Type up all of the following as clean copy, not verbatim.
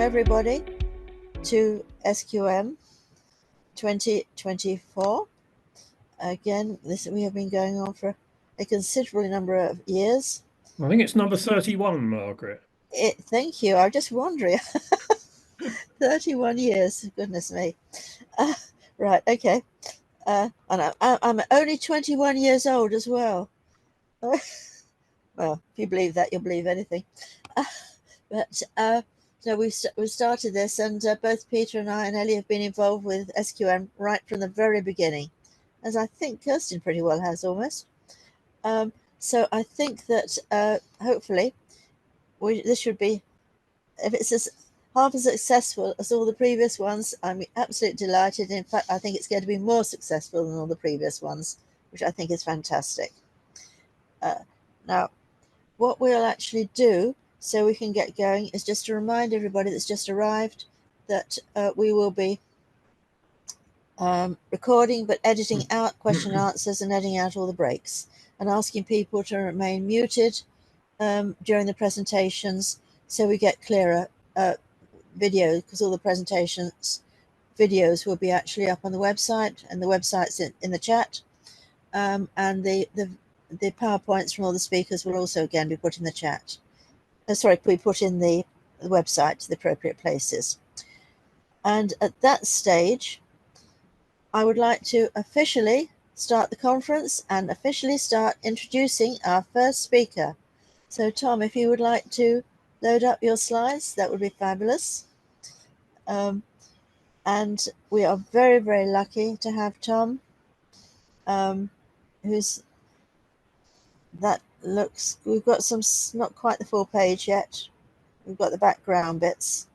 everybody to SQM 2024. Again, we have been going on for a considerable number of years. I think it's number 31, Margaret. Thank you. I'm just wondering. 31 years, goodness me. Right, okay. And I'm only 21 years old as well. Well, if you believe that, you'll believe anything. So we started this, and both Peter and I and Ellie have been involved with SQM right from the very beginning, as I think Kirsten pretty well has almost. So I think that hopefully this should be, if it's half as successful as all the previous ones, I'm absolutely delighted. In fact, I think it's going to be more successful than all the previous ones, which I think is fantastic. Now, what we'll actually do, so we can get going, is just to remind everybody that's just arrived that we will be recording but editing out question and answers and editing out all the breaks, and asking people to remain muted during the presentations so we get clearer videos, because all the presentations videos will be actually up on the website, and the website's in the chat, and the PowerPoints from all the speakers will also again be put in the chat. We put in the website to the appropriate places. And at that stage, I would like to officially start the conference and officially start introducing our first speaker. So Tom, if you would like to load up your slides, that would be fabulous. And we are very, very lucky to have Tom, we've got some, not quite the full page yet. We've got the background bits.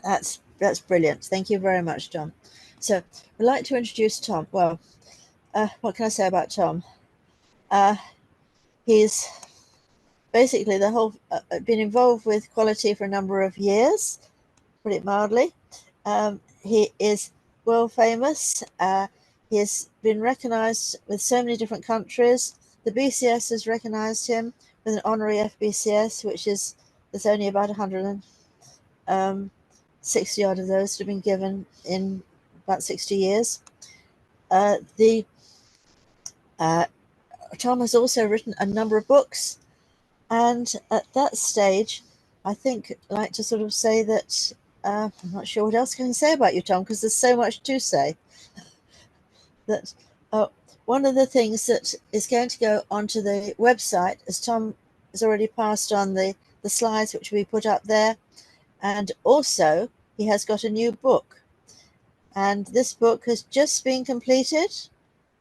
That's brilliant. Thank you very much, Tom. So I'd like to introduce Tom. Well, what can I say about Tom? He's basically been involved with quality for a number of years, put it mildly. He is world famous. He has been recognized with so many different countries. The BCS has recognized him with an honorary FBCS, which is, there's only about 160 odd of those that have been given in about 60 years. Tom has also written a number of books, and at that stage, I think I'd like to sort of say that I'm not sure what else I can say about you, Tom, because there's so much to say. That one of the things that is going to go onto the website, as Tom has already passed on the slides which we put up there, and also he has got a new book, and this book has just been completed.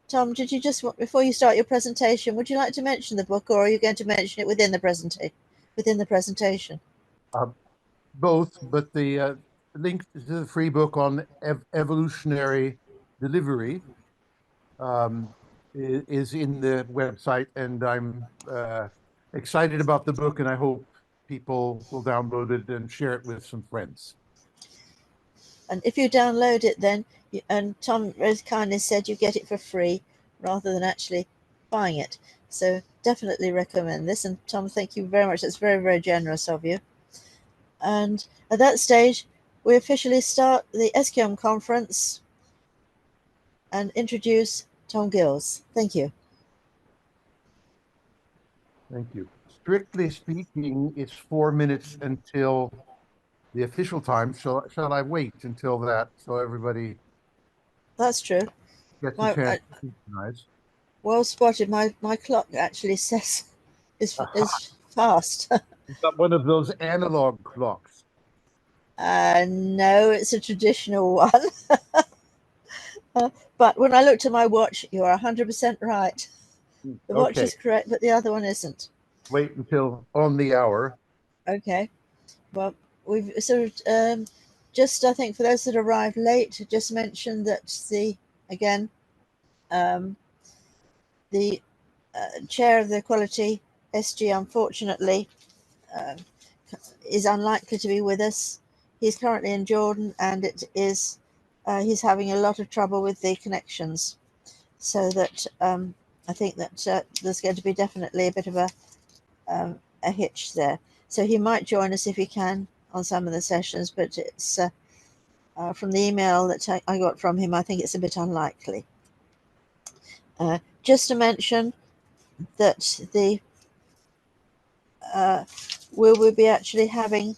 Tom, did you just, before you start your presentation, would you like to mention the book, or are you going to mention it within the presentation? Both, but the link to the free book on evolutionary delivery is in the website, and I'm excited about the book, and I hope people will download it and share it with some friends. And if you download it, then, and Tom very kindly said you get it for free rather than actually buying it. So definitely recommend this. And Tom, thank you very much. That's very, very generous of you. And at that stage, we officially start the SQM conference and introduce Tom Gills. Thank you. Thank you. Strictly speaking, it's 4 minutes until the official time. Shall I wait until that so everybody? That's true. Gets a chance to synchronize. Well spotted. My clock actually says is fast. Is that one of those analog clocks? No, it's a traditional one. But when I looked at my watch, you are 100% right. The watch is correct, but the other one isn't. Wait until on the hour. Okay. Well, we've sort of just, I think, for those that arrived late, just mentioned that the chair of the quality SG, unfortunately, is unlikely to be with us. He's currently in Jordan, and he's having a lot of trouble with the connections. So that I think that there's going to be definitely a bit of a hitch there. So he might join us if he can on some of the sessions, but it's from the email that I got from him, I think it's a bit unlikely. Just to mention that the we will be actually having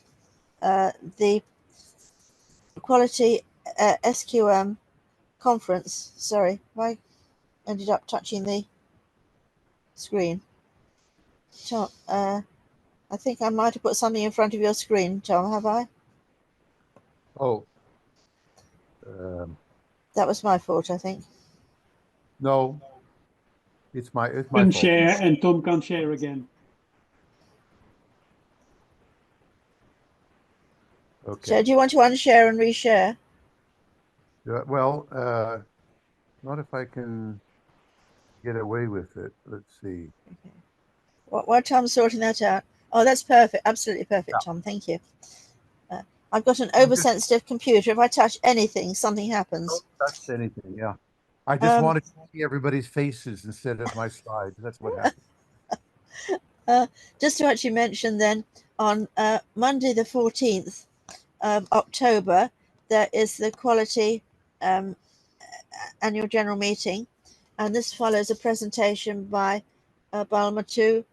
the quality SQM conference. Sorry, I ended up touching the screen. Tom, I think I might have put something in front of your screen, Tom, have I? Oh. That was my fault, I think. No, it's my Can fault. share and Tom can share again. Okay. So do you want to unshare and reshare? Well, not if I can get away with it. Let's see. Okay. While Tom's sorting that out. Oh, that's perfect. Absolutely perfect, Yeah. Tom. Thank you. I've got an oversensitive computer. If I touch anything, something happens. Don't touch anything, yeah. I just wanted to see everybody's faces instead of my slides. That's what happened. Just to actually mention then, on Monday the 14th of October, there is the Quality Annual General Meeting, and this follows a presentation by Malotaux,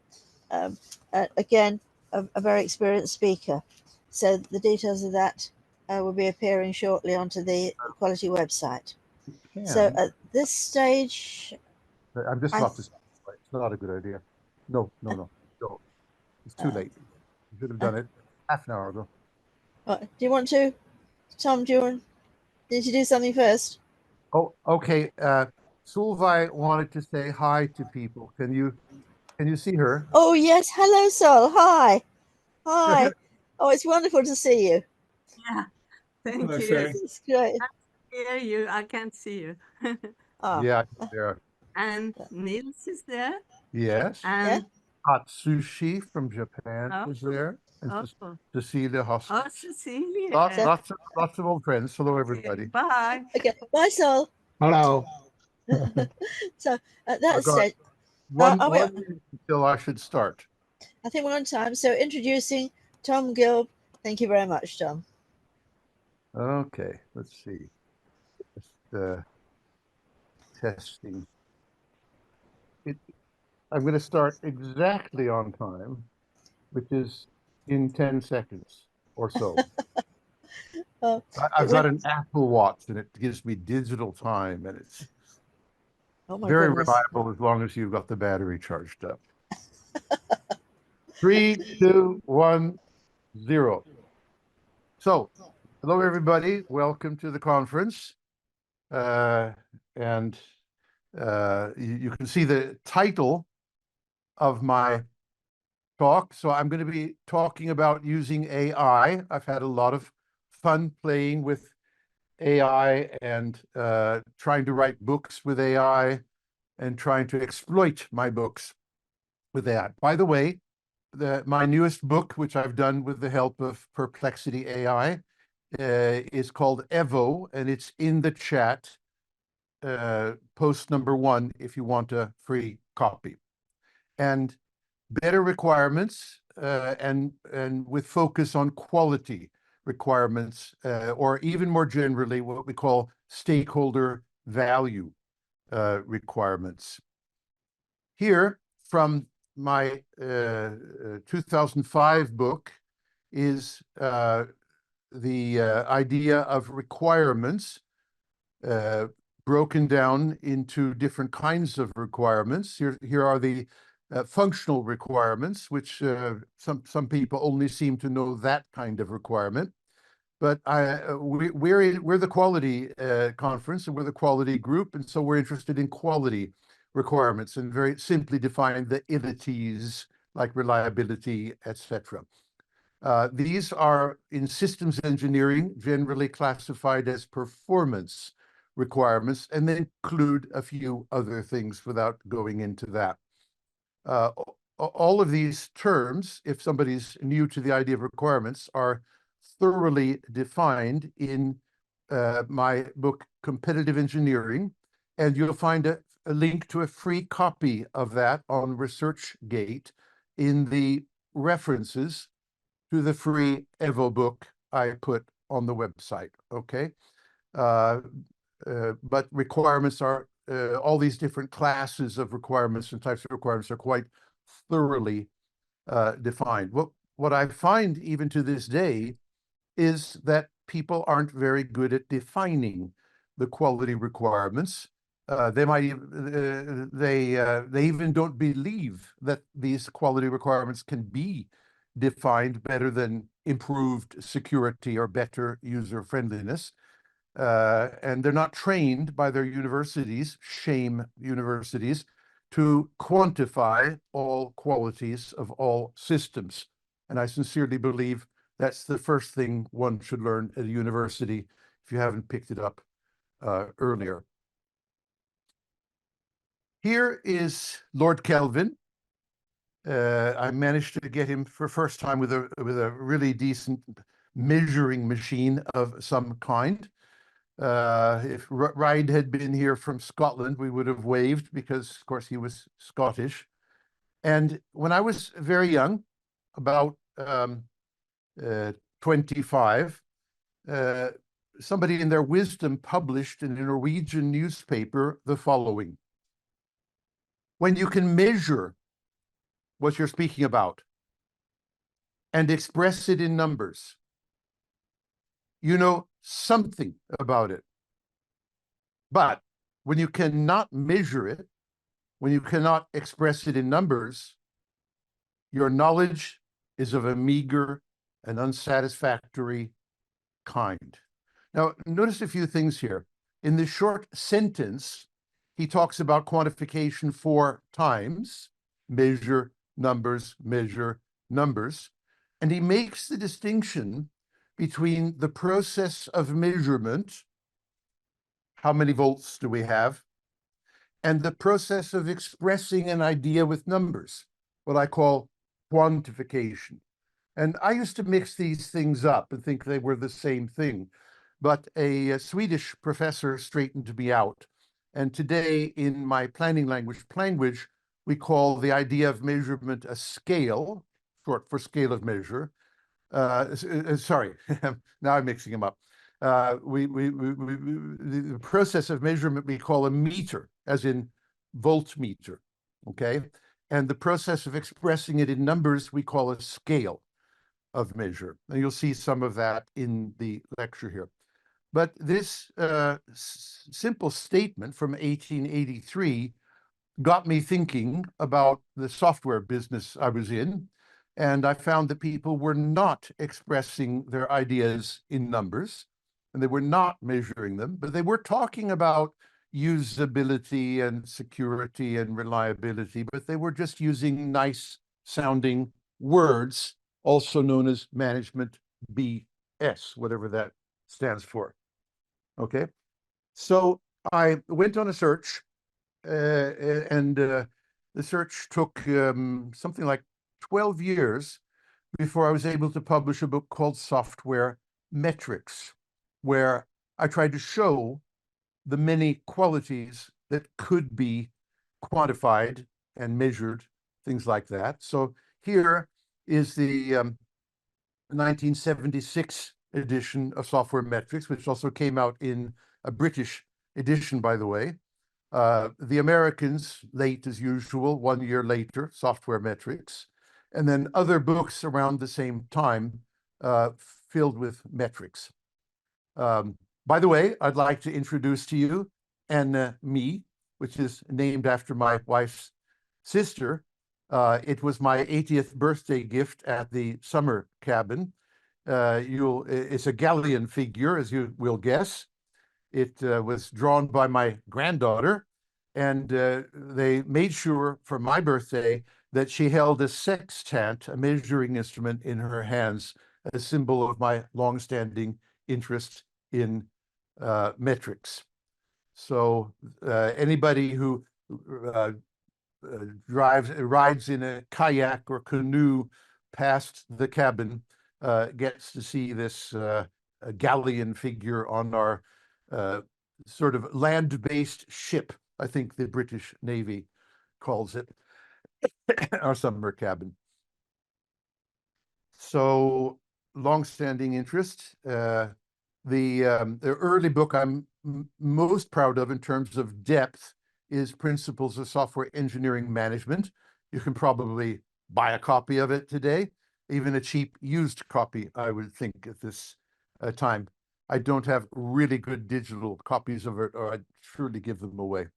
again, a very experienced speaker. So the details of that will be appearing shortly onto the Quality website. So at this stage, I'm just about to say, it's not a good idea. No. It's too late. You should have done it half an hour ago. Do you want to, Tom, need to do something first? Oh, okay. Solveig wanted to say hi to people. Can you see her? Oh, yes. Hello, Sol. Hi. Hi. Oh, it's wonderful to see you. Yeah, thank Hello, you. Shay. It's great. I hear you. I can't see you. Yeah, there. And Niels is there. Yes. And Atsushi from Japan Oh. is there. And oh, Cecilia Hoskins. oh, Cecilia. Lots of old friends. Hello, everybody. Bye. Okay. Bye, Sol. Hello. So at that God. stage, One are we- minute until I should start. I think we're on time. So introducing Tom Gilb. Thank you very much, Tom. Okay, let's see. Just testing. I'm going to start exactly on time, which is in 10 seconds or so. I've got an Apple Watch and it gives me digital time, and it's very reliable as long as you've got the battery charged up. 3, 2, 1, 0. So, hello everybody. Welcome to the conference. And you can see the title of my talk. So I'm going to be talking about using AI. I've had a lot of fun playing with AI and trying to write books with AI and trying to exploit my books with that. By the way, my newest book, which I've done with the help of Perplexity AI, is called Evo, and it's in the chat, post number 1, if you want a free copy. And better requirements, and with focus on quality requirements, or even more generally, what we call stakeholder value requirements. Here, from my 2005 book, is the idea of requirements broken down into different kinds of requirements. Here are the functional requirements, which some people only seem to know that kind of requirement. But we're the quality conference, and we're the quality group, and so we're interested in quality requirements, and very simply define the entities like reliability, etc. These are in systems engineering generally classified as performance requirements, and they include a few other things without going into that. All of these terms, if somebody's new to the idea of requirements, are thoroughly defined in my book, Competitive Engineering, and you'll find a a link to a free copy of that on ResearchGate in the references to the free Evo book I put on the website, okay? But requirements are, all these different classes of requirements and types of requirements are quite thoroughly defined. What I find even to this day is that people aren't very good at defining the quality requirements. They might they even don't believe that these quality requirements can be defined better than improved security or better user friendliness. And they're not trained by their universities, shame universities, to quantify all qualities of all systems. And I sincerely believe that's the first thing one should learn at a university if you haven't picked it up earlier. Here is Lord Kelvin. I managed to get him for first time with a really decent measuring machine of some kind. If Ride had been here from Scotland, we would have waved because, of course, he was Scottish. And when I was very young, about 25, somebody in their wisdom published in a Norwegian newspaper the following: when you can measure what you're speaking about and express it in numbers, you know something about it. But when you cannot measure it, when you cannot express it in numbers, your knowledge is of a meager and unsatisfactory kind. Now, notice a few things here. In this short sentence, he talks about quantification 4 times: measure, numbers, measure, numbers. And he makes the distinction between the process of measurement, how many volts do we have, and the process of expressing an idea with numbers, what I call quantification. And I used to mix these things up and think they were the same thing. But a Swedish professor straightened me out. And today in my planning language, Planguage, we call the idea of measurement a scale, short for scale of measure. Sorry, now I'm mixing them up. The process of measurement we call a meter, as in voltmeter, okay? And the process of expressing it in numbers we call a scale of measure. And you'll see some of that in the lecture here. But this simple statement from 1883 got me thinking about the software business I was in. And I found that people were not expressing their ideas in numbers, and they were not measuring them, but they were talking about usability and security and reliability, but they were just using nice sounding words, also known as management BS, whatever that stands for. Okay, so I went on a search, and the search took something like 12 years before I was able to publish a book called Software Metrics, where I tried to show the many qualities that could be quantified and measured, things like that. So here is the 1976 edition of Software Metrics, which also came out in a British edition, by the way. The Americans, late as usual, 1 year later, Software Metrics, and then other books around the same time filled with metrics. By the way, I'd like to introduce to you Me, which is named after my wife's sister. It was my 80th birthday gift at the summer cabin. It's a galleon figure, as you will guess. It was drawn by my granddaughter, and they made sure for my birthday that she held a sextant, a measuring instrument, in her hands, a symbol of my longstanding interest in metrics. So anybody who rides in a kayak or canoe past the cabin gets to see this galleon figure on our sort of land-based ship I think the British Navy calls it, our summer cabin. So long-standing interest. The early book I'm most proud of in terms of depth is Principles of Software Engineering Management. You can probably buy a copy of it today, even a cheap used copy, I would think, at this time. I don't have really good digital copies of it, or I'd surely give them away.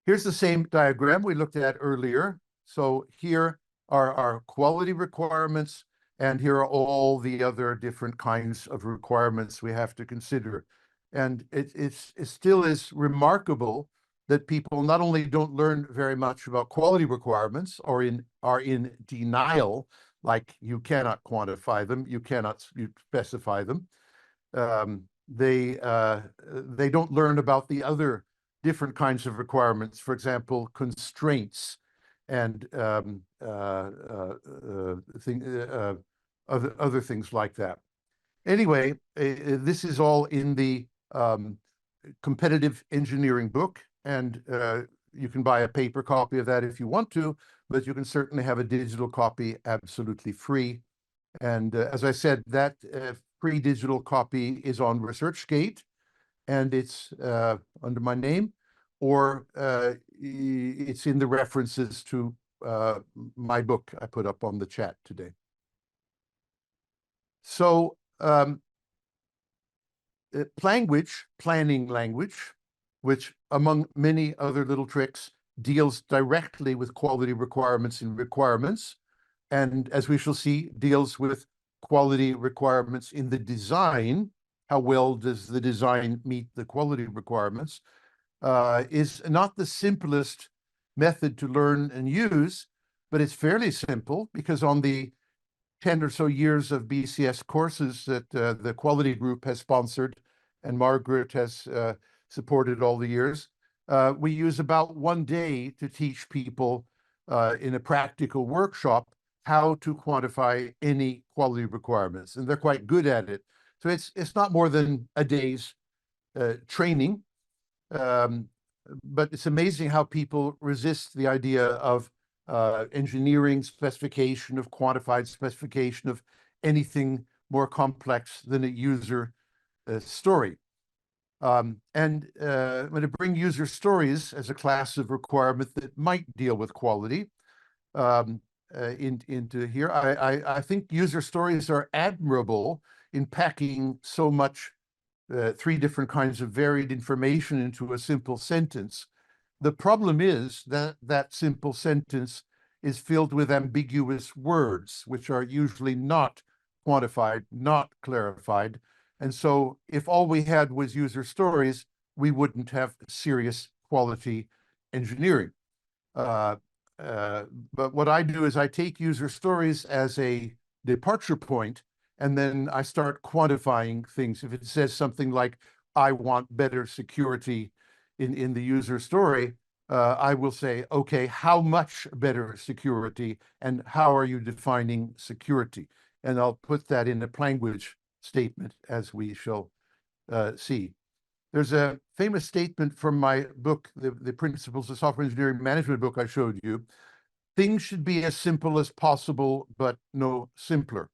Here's the same diagram we looked at earlier. So here are our quality requirements, and here are all the other different kinds of requirements we have to consider. And it still is remarkable that people not only don't learn very much about quality requirements or are in denial, like you cannot quantify them, you cannot specify them. They don't learn about the other different kinds of requirements, for example, constraints and other things like that. Anyway, this is all in the competitive engineering book, and you can buy a paper copy of that if you want to, but you can certainly have a digital copy absolutely free. And as I said, that free digital copy is on ResearchGate, and it's under my name, or it's in the references to my book I put up on the chat today. So Planguage, planning language, which among many other little tricks deals directly with quality requirements and requirements, and as we shall see, deals with quality requirements in the design. How well does the design meet the quality requirements? Is not the simplest method to learn and use, but it's fairly simple because on the 10 or so years of BCS courses that the quality group has sponsored and Margaret has supported all the years, we use about 1 day to teach people in a practical workshop how to quantify any quality requirements, and they're quite good at it. So it's not more than a day's training, but it's amazing how people resist the idea of engineering specification, of quantified specification of anything more complex than a user story. And I'm going to bring user stories as a class of requirement that might deal with quality into here. I think user stories are admirable in packing so much 3 different kinds of varied information into a simple sentence. The problem is that that simple sentence is filled with ambiguous words, which are usually not quantified, not clarified. And so if all we had was user stories, we wouldn't have serious quality engineering. But what I do is I take user stories as a departure point, and then I start quantifying things. If it says something like, I want better security in the user story, I will say, okay, how much better security and how are you defining security? And I'll put that in a Planguage statement, as we shall see. There's a famous statement from my book, the Principles of Software Engineering Management book I showed you. Things should be as simple as possible, but no simpler.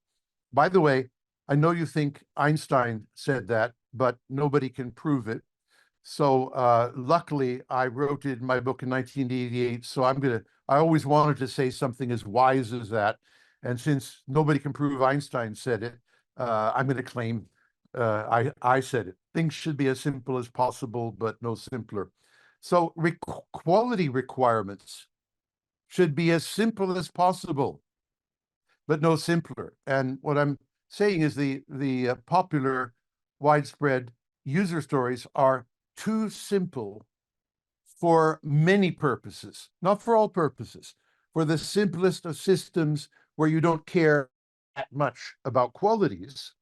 By the way, I know you think Einstein said that, but nobody can prove it. So luckily, I wrote it in my book in 1988. So I always wanted to say something as wise as that. And since nobody can prove Einstein said it, I'm going to claim I said it. Things should be as simple as possible, but no simpler. So quality requirements should be as simple as possible, but no simpler. And what I'm saying is the popular, widespread user stories are too simple for many purposes, not for all purposes. For the simplest of systems where you don't care that much about qualities,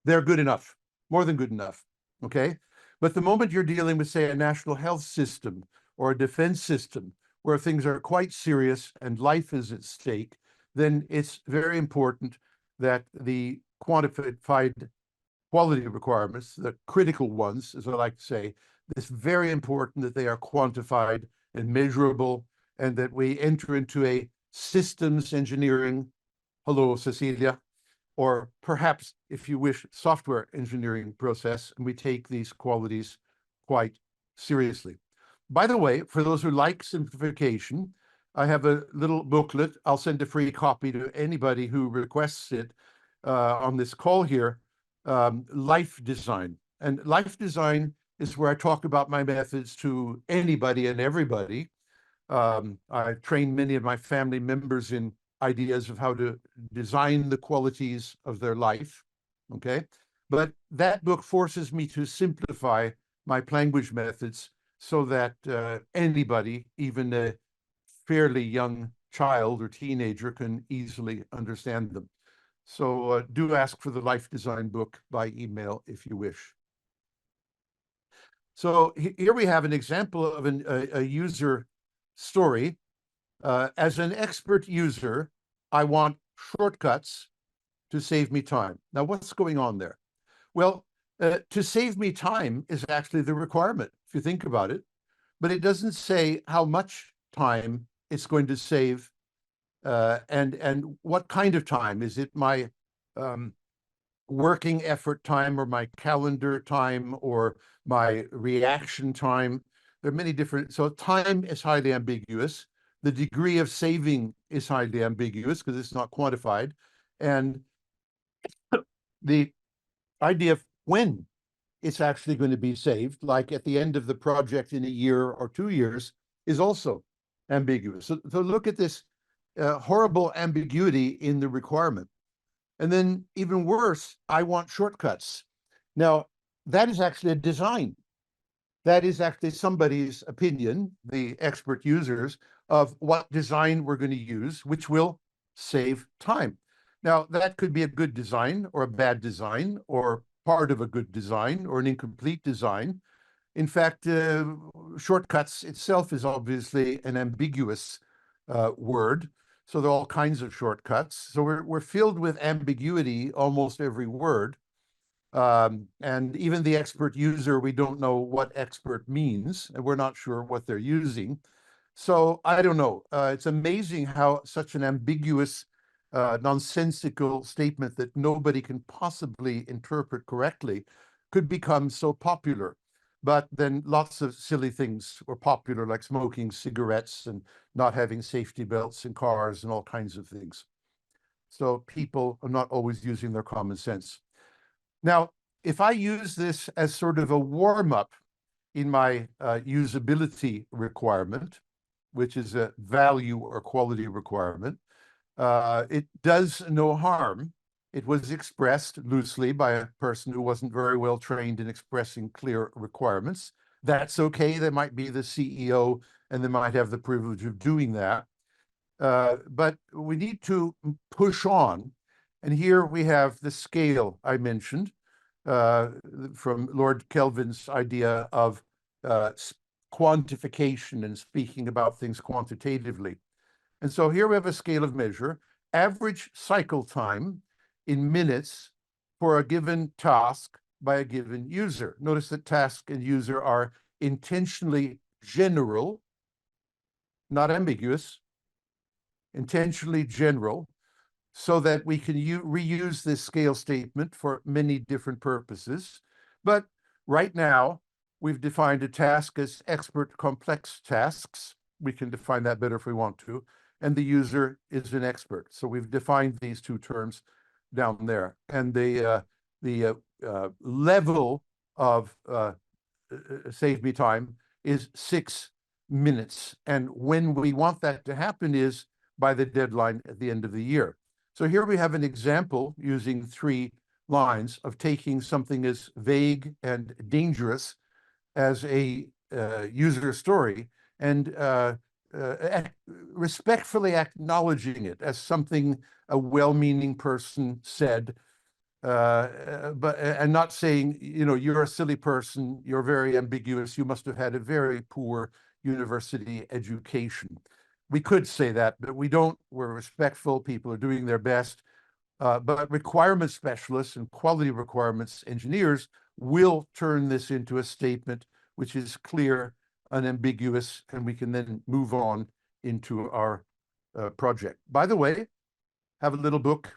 they're good enough, more than good enough, okay? But the moment you're dealing with, say, a national health system or a defense system where things are quite serious and life is at stake, then it's very important that the quantified quality requirements, the critical ones, as I like to say, it's very important that they are quantified and measurable, and that we enter into a systems engineering, hello, Cecilia, or perhaps, if you wish, software engineering process, and we take these qualities quite seriously. By the way, for those who like simplification, I have a little booklet. I'll send a free copy to anybody who requests it on this call here, Life Design. And Life Design is where I talk about my methods to anybody and everybody. I train many of my family members in ideas of how to design the qualities of their life, okay? But that book forces me to simplify my Planguage methods so that anybody, even a fairly young child or teenager, can easily understand them. So do ask for the Life Design book by email if you wish. So here we have an example of a user story. As an expert user, I want shortcuts to save me time. Now, what's going on there? Well, to save me time is actually the requirement, if you think about it, but it doesn't say how much time it's going to save and what kind of time. Is it my working effort time, or my calendar time, or my reaction time? There are many different, so time is highly ambiguous. The degree of saving is highly ambiguous because it's not quantified. And the idea of when it's actually going to be saved, like at the end of the project in a year or 2 years, is also ambiguous. So look at this horrible ambiguity in the requirement. And then even worse, I want shortcuts. Now, that is actually a design. That is actually somebody's opinion, the expert users, of what design we're going to use, which will save time. Now, that could be a good design or a bad design, or part of a good design or an incomplete design. In fact, shortcuts itself is obviously an ambiguous word. So there are all kinds of shortcuts. So we're filled with ambiguity, almost every word. And even the expert user, we don't know what expert means, and we're not sure what they're using. So I don't know. It's amazing how such an ambiguous, nonsensical statement that nobody can possibly interpret correctly could become so popular. But then lots of silly things were popular, like smoking cigarettes and not having safety belts in cars and all kinds of things. So people are not always using their common sense. Now, if I use this as sort of a warm-up in my usability requirement, which is a value or quality requirement, it does no harm. It was expressed loosely by a person who wasn't very well trained in expressing clear requirements. That's okay. They might be the CEO and they might have the privilege of doing that. But we need to push on. And here we have the scale I mentioned from Lord Kelvin's idea of quantification and speaking about things quantitatively. And so here we have a scale of measure, average cycle time in minutes for a given task by a given user. Notice that task and user are intentionally general, not ambiguous, intentionally general, so that we can reuse this scale statement for many different purposes. But right now, we've defined a task as expert complex tasks. We can define that better if we want to. And the user is an expert. So we've defined these two terms down there. And the level of save me time is 6 minutes. And when we want that to happen is by the deadline at the end of the year. So here we have an example using 3 lines of taking something as vague and dangerous as a user story and respectfully acknowledging it as something a well-meaning person said, and not saying, you know, you're a silly person, you're very ambiguous, you must have had a very poor university education. We could say that, but we don't. We're respectful. People are doing their best. But requirement specialists and quality requirements engineers will turn this into a statement which is clear, unambiguous, and we can then move on into our project. By the way, have a little book.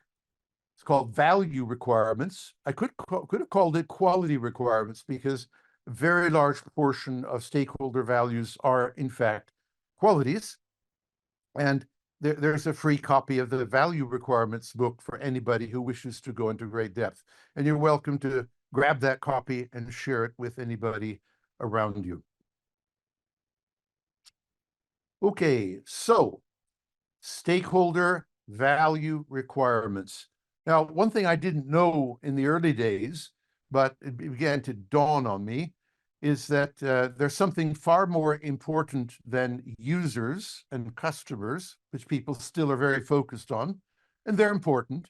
It's called Value Requirements. I could have called it Quality Requirements because a very large portion of stakeholder values are, in fact, qualities. And there's a free copy of the Value Requirements book for anybody who wishes to go into great depth. And you're welcome to grab that copy and share it with anybody around you. Okay, so stakeholder value requirements. Now, one thing I didn't know in the early days, but it began to dawn on me, is that there's something far more important than users and customers, which people still are very focused on, and they're important.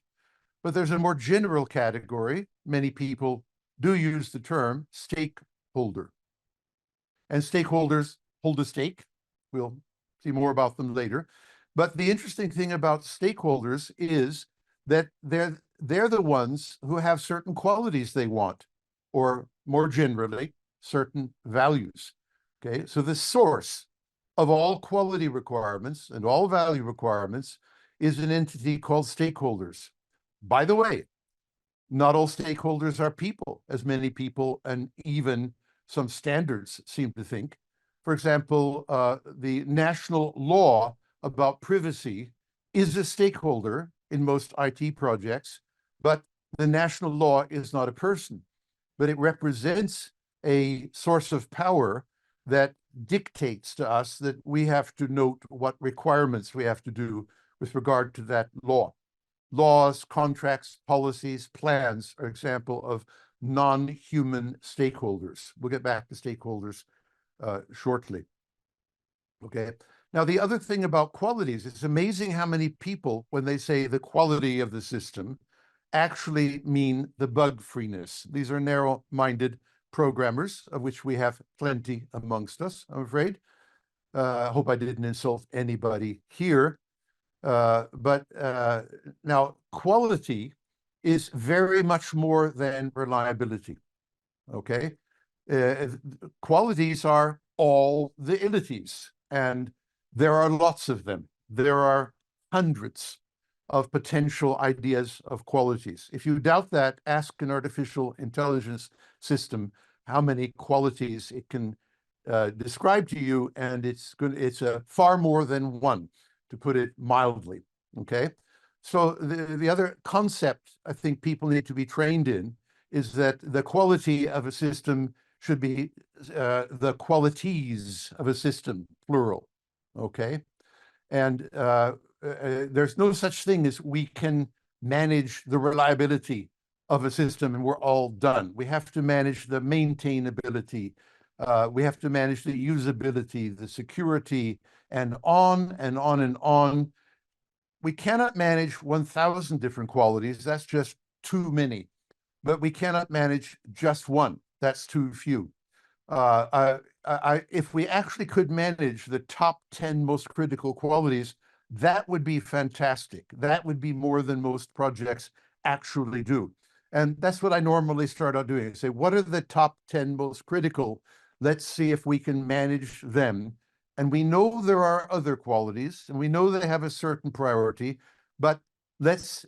But there's a more general category. Many people do use the term stakeholder. And stakeholders hold a stake. We'll see more about them later. But the interesting thing about stakeholders is that they're the ones who have certain qualities they want, or more generally, certain values. Okay, so the source of all quality requirements and all value requirements is an entity called stakeholders. By the way, not all stakeholders are people, as many people and even some standards seem to think. For example, the national law about privacy is a stakeholder in most IT projects, but the national law is not a person, but it represents a source of power that dictates to us that we have to note what requirements we have to do with regard to that law. Laws, contracts, policies, plans are example of non-human stakeholders. We'll get back to stakeholders shortly. Okay. Now, the other thing about qualities, it's amazing how many people, when they say the quality of the system, actually mean the bug freeness. These are narrow-minded programmers, of which we have plenty amongst us, I'm afraid. I hope I didn't insult anybody here. But now, quality is very much more than reliability, okay? Qualities are all the entities, and there are lots of them. There are hundreds of potential ideas of qualities. If you doubt that, ask an artificial intelligence system how many qualities it can describe to you, and it's far more than one, to put it mildly, okay? So the other concept I think people need to be trained in is that the quality of a system should be the qualities of a system, plural, okay? And there's no such thing as we can manage the reliability of a system and we're all done. We have to manage the maintainability. We have to manage the usability, the security, and on and on and on. We cannot manage 1,000 different qualities. That's just too many. But we cannot manage just one. That's too few. If we actually could manage the top 10 most critical qualities, that would be fantastic. That would be more than most projects actually do. And that's what I normally start out doing. I say, what are the top 10 most critical? Let's see if we can manage them. And we know there are other qualities, and we know they have a certain priority, but let's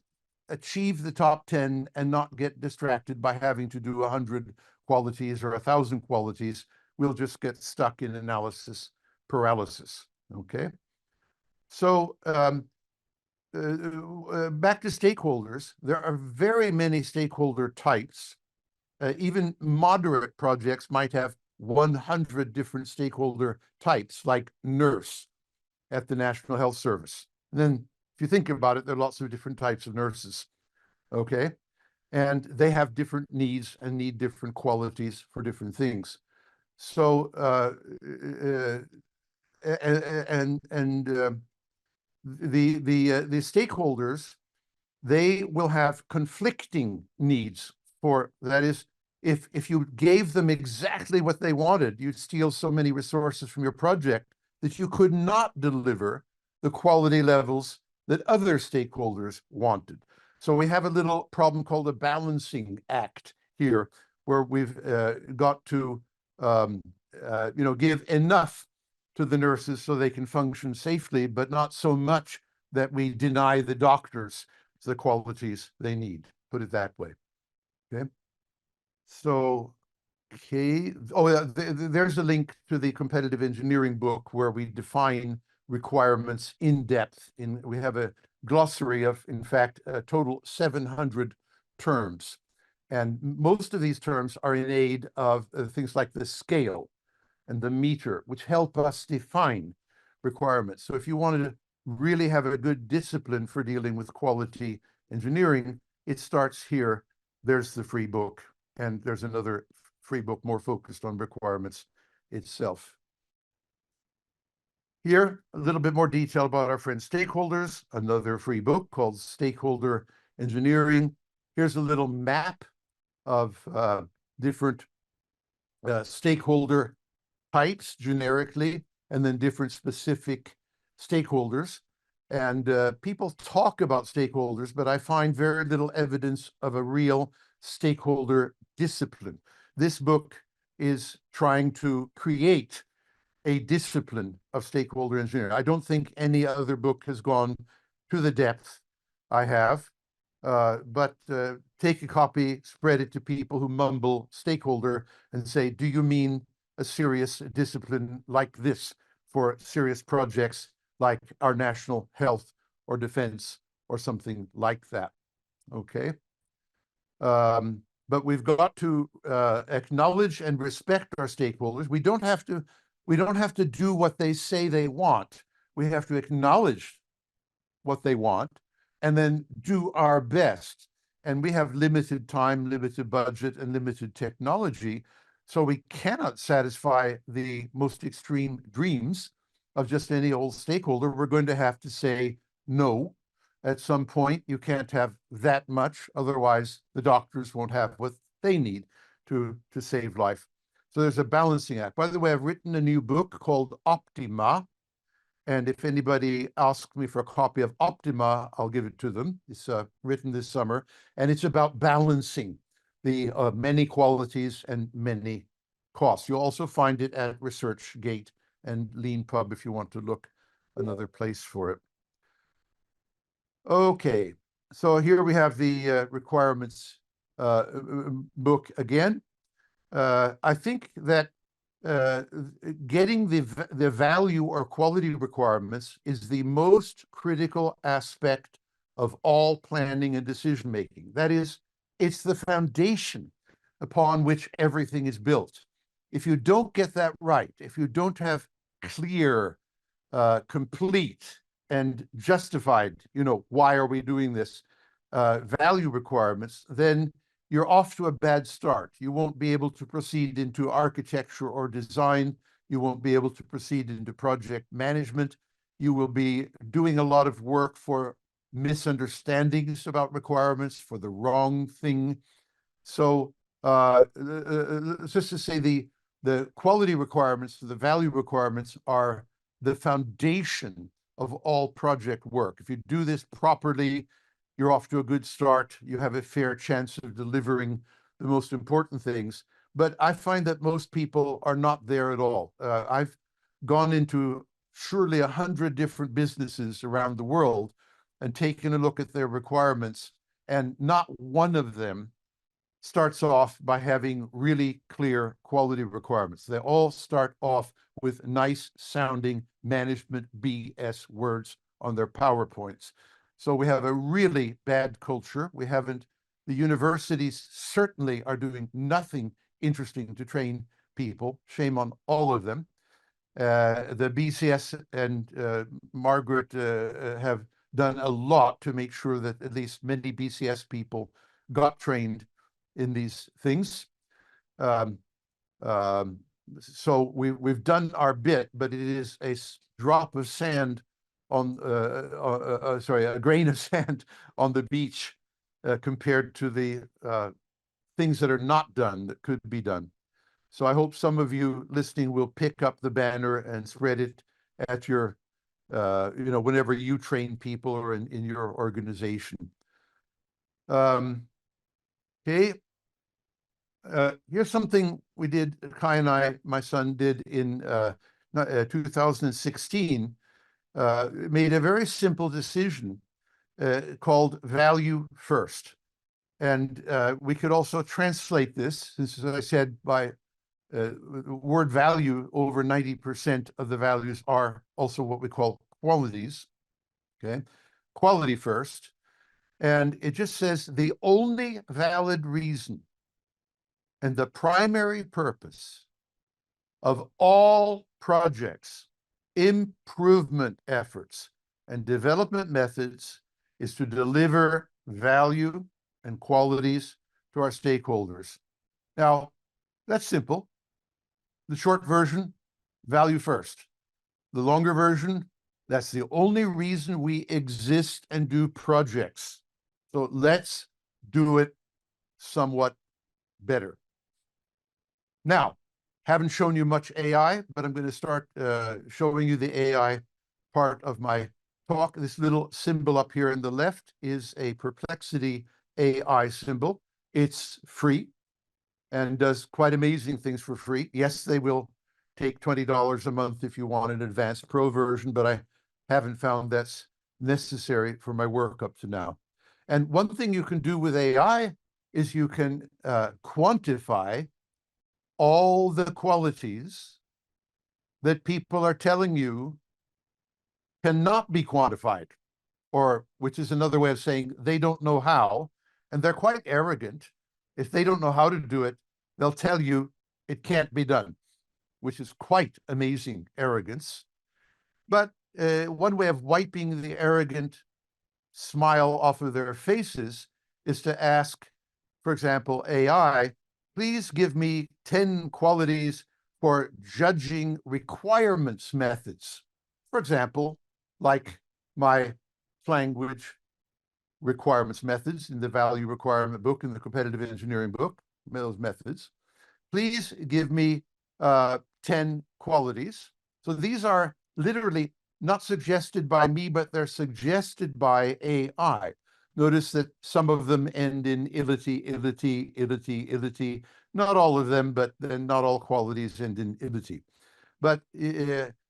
achieve the top 10 and not get distracted by having to do 100 qualities or 1,000 qualities. We'll just get stuck in analysis paralysis, okay? So back to stakeholders. There are very many stakeholder types. Even moderate projects might have 100 different stakeholder types, like nurse at the National Health Service. And then if you think about it, there are lots of different types of nurses, okay? And they have different needs and need different qualities for different things. So, the stakeholders, they will have conflicting needs for, that is, if you gave them exactly what they wanted, you'd steal so many resources from your project that you could not deliver the quality levels that other stakeholders wanted. So we have a little problem called a balancing act here, where we've got to give enough to the nurses so they can function safely, but not so much that we deny the doctors the qualities they need. Put it that way. Okay. So, okay. Oh, yeah, there's a link to the competitive engineering book where we define requirements in depth. We have a glossary of, in fact, a total 700 terms. And most of these terms are in aid of things like the scale and the meter, which help us define requirements. So if you wanted to really have a good discipline for dealing with quality engineering, it starts here. There's the free book, and there's another free book more focused on requirements itself. Here, a little bit more detail about our friend stakeholders, another free book called Stakeholder Engineering. Here's a little map of different stakeholder types generically, and then different specific stakeholders. And people talk about stakeholders, but I find very little evidence of a real stakeholder discipline. This book is trying to create a discipline of stakeholder engineering. I don't think any other book has gone to the depth I have, but take a copy, spread it to people who mumble stakeholder and say, do you mean a serious discipline like this for serious projects like our national health or defense or something like that? Okay. But we've got to acknowledge and respect our stakeholders. We don't have to do what they say they want. We have to acknowledge what they want and then do our best. And we have limited time, limited budget, and limited technology. So we cannot satisfy the most extreme dreams of just any old stakeholder. We're going to have to say no. At some point, you can't have that much. Otherwise, the doctors won't have what they need to save life. So there's a balancing act. By the way, I've written a new book called Optima. And if anybody asks me for a copy of Optima, I'll give it to them. It's written this summer. And it's about balancing the many qualities and many costs. You'll also find it at ResearchGate and LeanPub if you want to look another place for it. Okay, so here we have the requirements book again. I think that getting the value or quality requirements is the most critical aspect of all planning and decision making. That is, it's the foundation upon which everything is built. If you don't get that right, if you don't have clear, complete, and justified, why are we doing this, value requirements, then you're off to a bad start. You won't be able to proceed into architecture or design. You won't be able to proceed into project management. You will be doing a lot of work for misunderstandings about requirements, for the wrong thing. So just to say the quality requirements, the value requirements are the foundation of all project work. If you do this properly, you're off to a good start. You have a fair chance of delivering the most important things. But I find that most people are not there at all. I've gone into surely 100 different businesses around the world and taken a look at their requirements, and not one of them starts off by having really clear quality requirements. They all start off with nice sounding management BS words on their PowerPoints. So we have a really bad culture. The universities certainly are doing nothing interesting to train people. Shame on all of them. The BCS and Margaret have done a lot to make sure that at least many BCS people got trained in these things. So we've done our bit, but it is a drop of sand on, a grain of sand on the beach compared to the things that are not done that could be done. So I hope some of you listening will pick up the banner and spread it at your, whenever you train people or in your organization. Okay. Here's something we did, Kai and I, my son, did in 2016. Made a very simple decision called value first. And we could also translate this, since, as I said, by word value, over 90% of the values are also what we call qualities. Okay, quality first. And it just says the only valid reason and the primary purpose of all projects, improvement efforts, and development methods is to deliver value and qualities to our stakeholders. Now, that's simple. The short version, value first. The longer version, that's the only reason we exist and do projects. So let's do it somewhat better. Now, haven't shown you much AI, but I'm going to start showing you the AI part of my talk. This little symbol up here on the left is a Perplexity AI symbol. It's free and does quite amazing things for free. Yes, they will take $20 a month if you want an advanced pro version, but I haven't found that's necessary for my work up to now. And one thing you can do with AI is you can quantify all the qualities that people are telling you cannot be quantified, or which is another way of saying they don't know how, and they're quite arrogant. If they don't know how to do it, they'll tell you it can't be done, which is quite amazing arrogance. But one way of wiping the arrogant smile off of their faces is to ask, for example, AI, please give me 10 qualities for judging requirements methods. For example, like my Planguage requirements methods in the value requirement book, in the competitive engineering book, those methods. Please give me 10 qualities. So these are literally not suggested by me, but they're suggested by AI. Notice that some of them end in ility, ility, ility, ility. Not all of them, but then not all qualities end in ility. But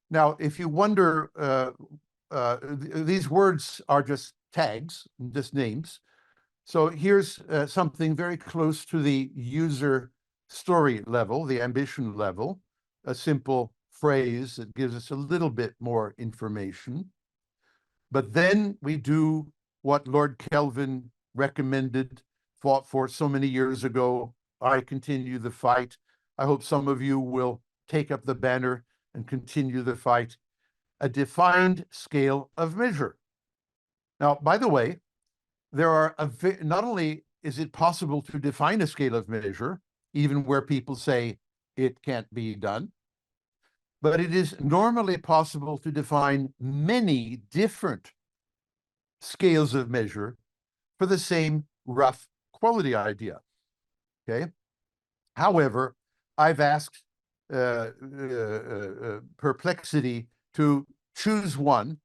now, if you wonder, these words are just tags, just names. So here's something very close to the user story level, the ambition level, a simple phrase that gives us a little bit more information. But then we do what Lord Kelvin recommended, fought for so many years ago. I continue the fight. I hope some of you will take up the banner and continue the fight. A defined scale of measure. Now, by the way, there are not only is it possible to define a scale of measure, even where people say it can't be done, but it is normally possible to define many different scales of measure for the same rough quality idea. Okay. However, I've asked Perplexity to choose one,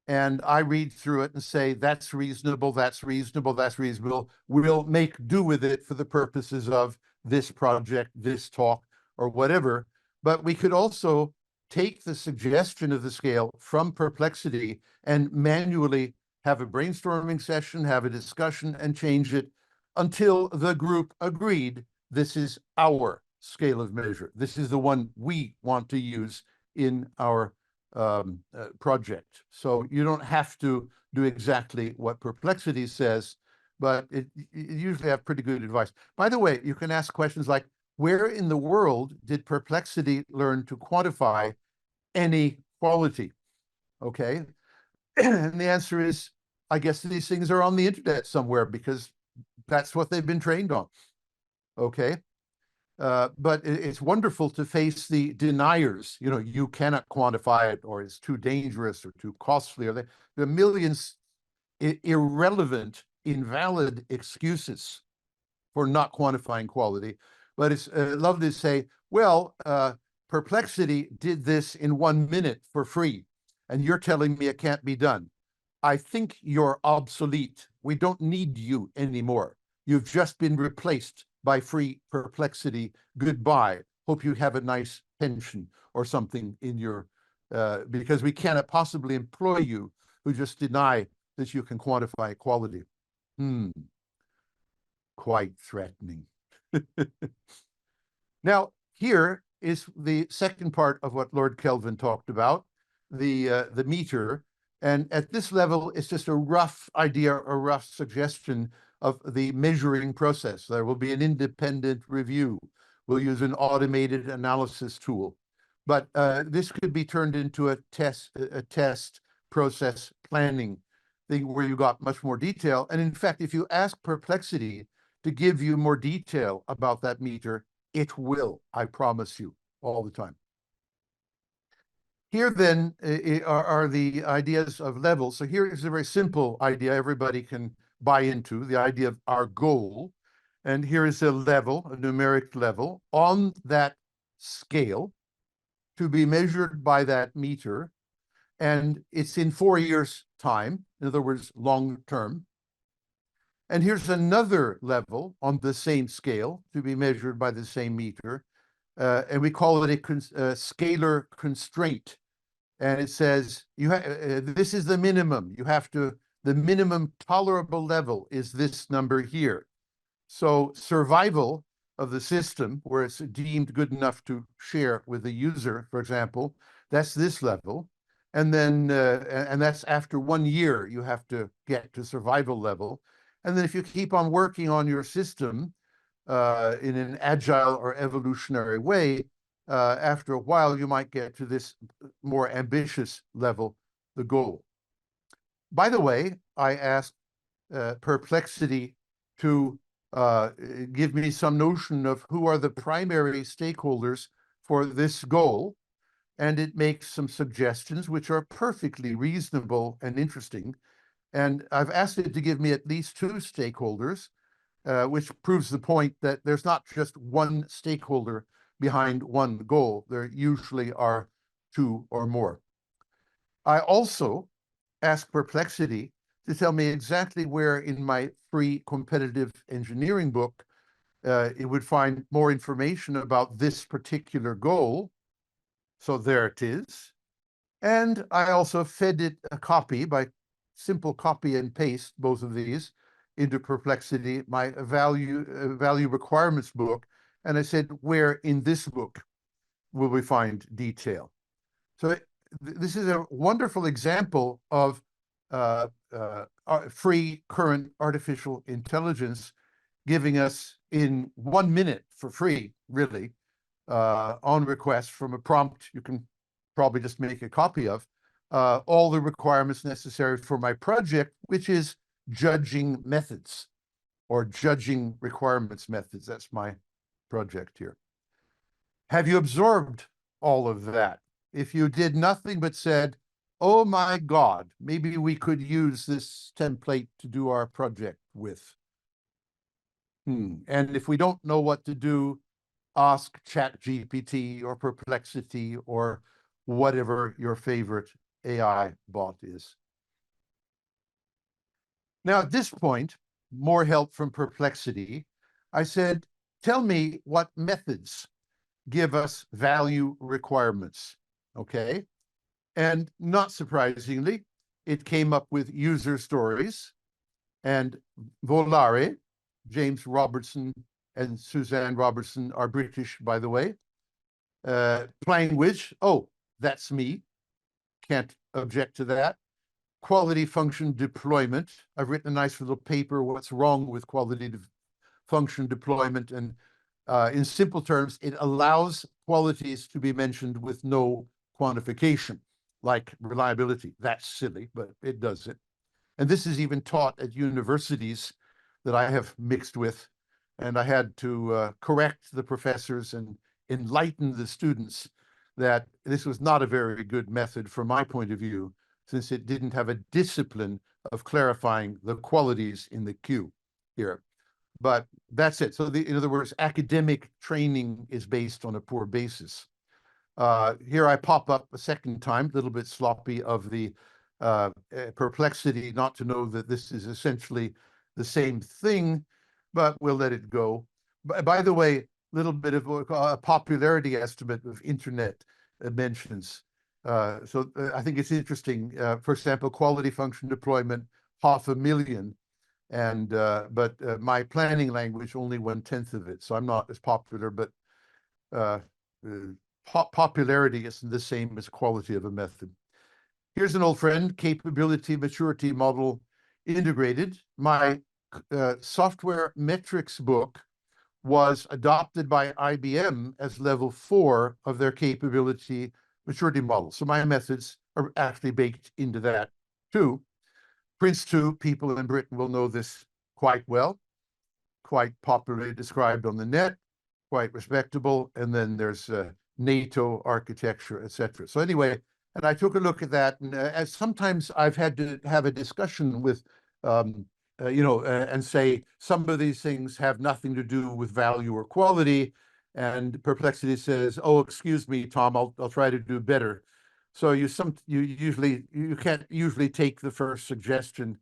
and I read through it and say, that's reasonable, that's reasonable, that's reasonable. We'll make do with it for the purposes of this project, this talk, or whatever. But we could also take the suggestion of the scale from Perplexity and manually have a brainstorming session, have a discussion, and change it until the group agreed this is our scale of measure. This is the one we want to use in our project. So you don't have to do exactly what Perplexity says, but you usually have pretty good advice. By the way, you can ask questions like, where in the world did Perplexity learn to quantify any quality? Okay. And the answer is, I guess these things are on the internet somewhere because that's what they've been trained on. Okay. But it's wonderful to face the deniers. You know, you cannot quantify it, or it's too dangerous, or too costly, or the millions irrelevant, invalid excuses for not quantifying quality. But it's lovely to say, well, Perplexity did this in 1 minute for free, and you're telling me it can't be done. I think you're obsolete. We don't need you anymore. You've just been replaced by free perplexity. Goodbye. Hope you have a nice pension or something in your, because we cannot possibly employ you who just deny that you can quantify quality. Quite threatening. Now, here is the second part of what Lord Kelvin talked about, the meter. And at this level, it's just a rough idea, a rough suggestion of the measuring process. There will be an independent review. We'll use an automated analysis tool. But this could be turned into a test process planning thing where you got much more detail. And in fact, if you ask Perplexity to give you more detail about that meter, it will, I promise you, all the time. Here then are the ideas of levels. So here is a very simple idea everybody can buy into, the idea of our goal. And here is a level, a numeric level on that scale to be measured by that meter. And it's in 4 years' time, in other words, long term. And here's another level on the same scale to be measured by the same meter. And we call it a scalar constraint. And it says, this is the minimum. You have to, the minimum tolerable level is this number here. So survival of the system, where it's deemed good enough to share with the user, for example, that's this level. And then, and that's after 1 year, you have to get to survival level. And then if you keep on working on your system in an agile or evolutionary way, after a while, you might get to this more ambitious level, the goal. By the way, I asked Perplexity to give me some notion of who are the primary stakeholders for this goal. And it makes some suggestions which are perfectly reasonable and interesting. And I've asked it to give me at least 2 stakeholders, which proves the point that there's not just one stakeholder behind one goal. There usually are 2 or more. I also asked Perplexity to tell me exactly where in my free competitive engineering book it would find more information about this particular goal. So there it is. And I also fed it a copy by simple copy and paste, both of these, into Perplexity, my value requirements book. And I said, where in this book will we find detail? So this is a wonderful example of free current artificial intelligence giving us in 1 minute for free, really, on request from a prompt you can probably just make a copy of, all the requirements necessary for my project, which is judging methods or judging requirements methods. That's my project here. Have you absorbed all of that? If you did nothing but said, oh my God, maybe we could use this template to do our project with. And if we don't know what to do, ask ChatGPT or Perplexity or whatever your favorite AI bot is. Now, at this point, more help from Perplexity. I said, tell me what methods give us value requirements, okay? And not surprisingly, it came up with user stories and Volare. James Robertson and Suzanne Robertson are British, by the way. Planguage, oh, that's me. Can't object to that. Quality function deployment. I've written a nice little paper, what's wrong with quality function deployment. And in simple terms, it allows qualities to be mentioned with no quantification, like reliability. That's silly, but it does it. And this is even taught at universities that I have mixed with. And I had to correct the professors and enlighten the students that this was not a very good method from my point of view, since it didn't have a discipline of clarifying the qualities in the queue here. But that's it. So in other words, academic training is based on a poor basis. Here I pop up a second time, a little bit sloppy, of the perplexity not to know that this is essentially the same thing, but we'll let it go. By the way, little bit of a popularity estimate of internet mentions. I think it's interesting. For example, quality function deployment, 500,000, and but my planning language only 1/10 of it. So I'm not as popular, but popularity isn't the same as quality of a method. Here's an old friend, capability maturity model integrated. My software metrics book was adopted by IBM as level 4 of their capability maturity model. So my methods are actually baked into that too. Prince2, people in Britain will know this quite well, quite popularly described on the net, quite respectable. And then there's NATO architecture, etc. So anyway, and I took a look at that, and as sometimes I've had to have a discussion with, and say some of these things have nothing to do with value or quality, and Perplexity says, "Oh, excuse me, Tom, I'll try to do better." So you can't usually take the first suggestion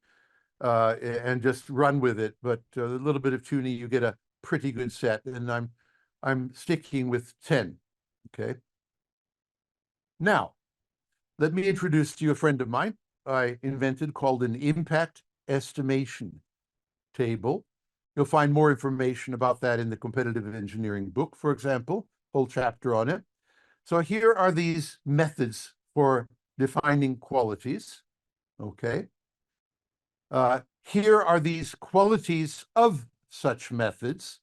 and just run with it, but a little bit of tuning, you get a pretty good set, and I'm sticking with 10. Okay. Now, let me introduce to you a friend of mine I invented called an impact estimation table. You'll find more information about that in the competitive engineering book, for example, whole chapter on it. So here are these methods for defining qualities. Okay. Here are these qualities of such methods.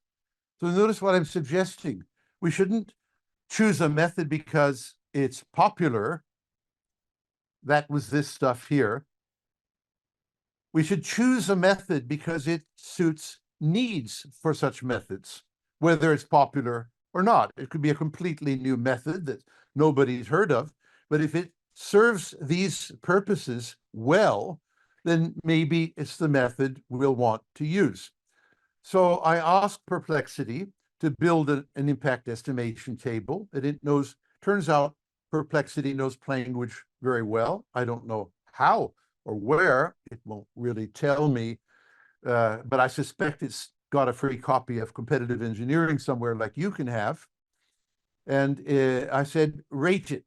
So notice what I'm suggesting. We shouldn't choose a method because it's popular. That was this stuff here. We should choose a method because it suits needs for such methods, whether it's popular or not. It could be a completely new method that nobody's heard of, but if it serves these purposes well, then maybe it's the method we'll want to use. So I asked Perplexity to build an impact estimation table, and it turns out Perplexity knows Planguage very well. I don't know how or where, it won't really tell me, but I suspect it's got a free copy of competitive engineering somewhere like you can have. And I said, rate it